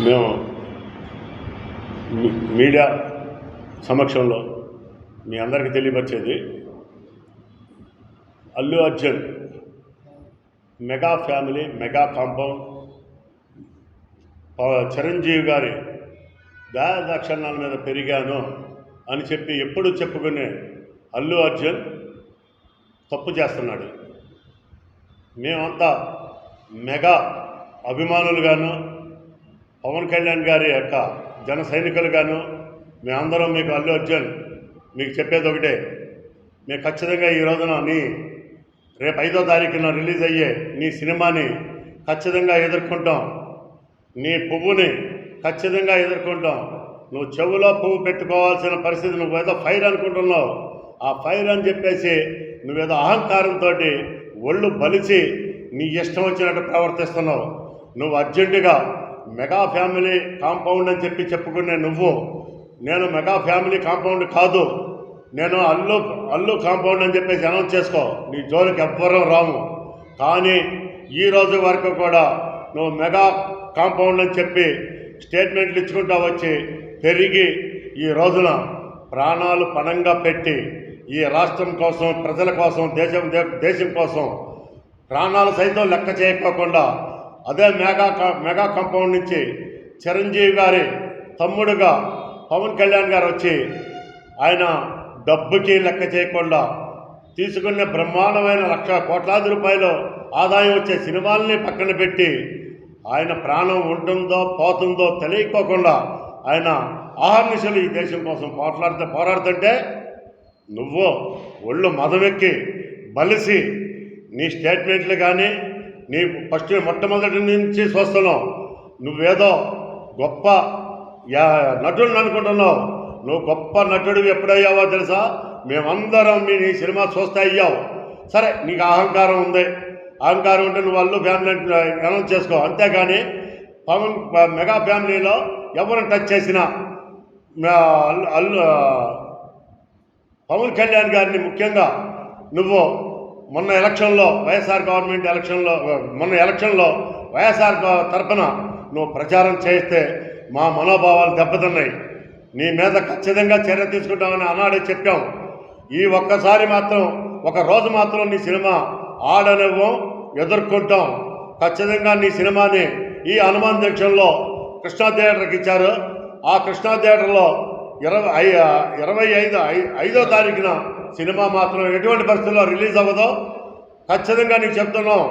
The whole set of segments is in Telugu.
మేము మీడియా సమక్షంలో మీ అందరికీ తెలియపరిచేది, Allu Arjun mega family mega compound Chiranjeevi గారి దయాదాక్షిణ్యాల మీద పెరిగాను అని చెప్పి ఎప్పుడు చెప్పుకునే అల్లు అర్జున్ తప్పు చేస్తున్నాడు. మేమంతా మెగా అభిమానులుగాను, పవన్ కళ్యాణ్ గారి యొక్క జన సైనికులుగాను మేమందరం మీకు అల్లు అర్జున్ మీకు చెప్పేది ఒకటే, మేము ఖచ్చితంగా ఈ రోజున రేపు 5వ తారీఖున రిలీజ్ అయ్యే నీ సినిమాని ఖచ్చితంగా ఎదుర్కొంటాం. నీ పువ్వుని ఖచ్చితంగా ఎదుర్కొంటాం. నువ్వు చెవులో పువ్వు పెట్టుకోవాల్సిన పరిస్థితి, నువ్వేదో ఫైర్ అనుకుంటున్నావు. ఆ ఫైర్ అని చెప్పేసి నువ్వేదో అహంకారంతో ఒళ్ళు బలిచి నీ ఇష్టం వచ్చినట్టు ప్రవర్తిస్తున్నావు. నువ్వు అర్జెంటుగా మెగా ఫ్యామిలీ కాంపౌండ్ అని చెప్పుకునే నువ్వు, నేను మెగా ఫ్యామిలీ కాంపౌండ్ కాదు, నేను అల్లు కాంపౌండ్ అని చెప్పేసి అనౌన్స్ చేసుకో. నీ జోలికి ఎవ్వరం రాము. కానీ ఈరోజు వరకు కూడా నువ్వు మెగా కాంపౌండ్ అని చెప్పి స్టేట్మెంట్లు ఇచ్చుకుంటా వచ్చి పెరిగి ఈ రోజున ప్రాణాలు పణంగా పెట్టి ఈ రాష్ట్రం కోసం, ప్రజల కోసం, దేశం కోసం ప్రాణాలు సైతం లెక్క చేయకోకుండా అదే మెగా కాంపౌండ్ నుంచి చిరంజీవి గారి తమ్ముడుగా పవన్ కళ్యాణ్ గారు వచ్చి ఆయన డబ్బుకి లెక్క చేయకుండా తీసుకునే బ్రహ్మాండమైన కోట్లాది రూపాయలు ఆదాయం వచ్చే సినిమాలని పక్కన పెట్టి ఆయన ప్రాణం ఉంటుందో పోతుందో తెలియకోకుండా ఆయన ఆహర్నిశలు ఈ దేశం కోసం పోరాడుతుంటే నువ్వు ఒళ్ళు మదవెక్కి బలిసి నీ స్టేట్మెంట్లు కానీ నీ మొట్టమొదటి నుంచి చూస్తున్నావు. నువ్వేదో గొప్ప నటుడిని అనుకుంటున్నావు. నువ్వు గొప్ప నటుడు ఎప్పుడయ్యావో తెలుసా? మేమందరం నీ సినిమా చూస్తే అయ్యావు. సరే, నీకు అహంకారం ఉంది. అహంకారం ఉంటే నువ్వు అల్లు ఫ్యామిలీ అనౌన్స్ చేసుకో. అంతేగాని మెగా ఫ్యామిలీలో ఎవరిని టచ్ చేసినా పవన్ కళ్యాణ్ గారిని ముఖ్యంగా నువ్వు మొన్న ఎలక్షన్లో వైఎస్ఆర్ తరఫున నువ్వు ప్రచారం చేస్తే మా మనోభావాలు దెబ్బతిన్నాయి. నీ మీద ఖచ్చితంగా చర్య తీసుకుంటామని ఆనాడే చెప్పాం. ఈ ఒక్కసారి మాత్రం, ఒక రోజు మాత్రం నీ సినిమా ఆడనివ్వం, ఎదుర్కొంటాం. ఖచ్చితంగా నీ సినిమాని ఈ హనుమాన్ జంక్షన్లో కృష్ణా థియేటర్కి ఇచ్చారు. ఆ కృష్ణా థియేటర్లో 25వ తారీఖున సినిమా మాత్రం ఎటువంటి పరిస్థితుల్లో రిలీజ్ అవ్వదో ఖచ్చితంగా నీకు చెప్తున్నాం.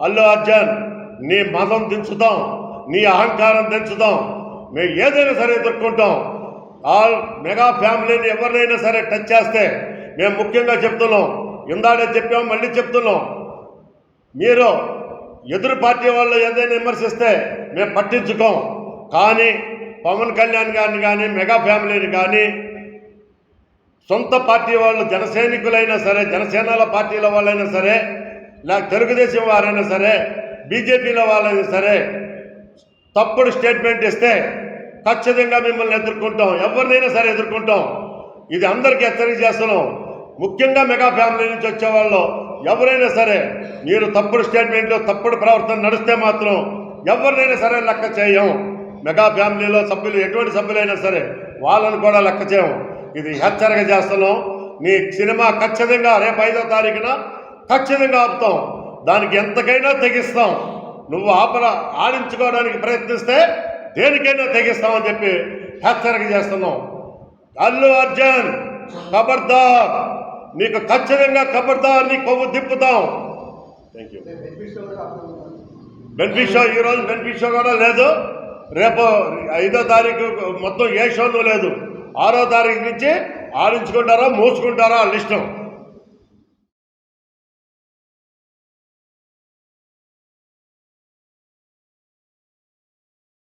అల్లు అర్జున్, నీ మతం దించుతాం, నీ అహంకారం దించుతాం. మేము ఏదైనా సరే ఎదుర్కొంటాం. మెగా ఫ్యామిలీని ఎవరినైనా సరే టచ్ చేస్తే మేము ముఖ్యంగా చెప్తున్నాం, ఇందాడే చెప్పాం, మళ్ళీ చెప్తున్నాం, మీరు ఎదురు పార్టీ వాళ్ళు ఏదైనా విమర్శిస్తే మేము పట్టించుకోం. కానీ పవన్ కళ్యాణ్ గారిని కానీ, మెగా ఫ్యామిలీని కానీ, సొంత పార్టీ వాళ్ళు జనసైనికులైనా సరే, జనసేనల పార్టీల వాళ్ళైనా సరే, లేక తెలుగుదేశం వారైనా సరే, బీజేపీలో వాళ్ళైనా సరే తప్పుడు స్టేట్మెంట్ ఇస్తే ఖచ్చితంగా మిమ్మల్ని ఎదుర్కొంటాం. ఎవరినైనా సరే ఎదుర్కొంటాం. ఇది అందరికీ హెచ్చరిక చేస్తున్నాం. ముఖ్యంగా మెగా ఫ్యామిలీ నుంచి వచ్చేవాళ్ళు ఎవరైనా సరే మీరు తప్పుడు స్టేట్మెంట్లు, తప్పుడు ప్రవర్తన నడిస్తే మాత్రం ఎవరినైనా సరే లెక్క చేయం. మెగా ఫ్యామిలీలో సభ్యులు ఎటువంటి సభ్యులైనా సరే వాళ్ళని కూడా లెక్క చేయం. ఇది హెచ్చరిక చేస్తున్నాం. నీ సినిమా ఖచ్చితంగా రేపు 5వ తారీఖున ఖచ్చితంగా ఆపుతాం. దానికి ఎంతకైనా తెగిస్తాం. నువ్వు ఆడించుకోవడానికి ప్రయత్నిస్తే దేనికైనా తెగిస్తామని చెప్పి హెచ్చరిక చేస్తున్నాం. అల్లు అర్జున్ ఖబర్దార్, నీకు ఖచ్చితంగా ఖబర్దార్, నీ కొవ్వు దిప్పుతాం. Thank you. బెనిఫిట్ షో ఈరోజు బెనిఫిట్ షో కూడా లేదు. రేపు 5వ తారీఖు మొత్తం ఏ షోను లేదు. 6వ తారీఖు నుంచి ఆడించుకుంటారా, మోసుకుంటారా వాళ్ళ ఇష్టం.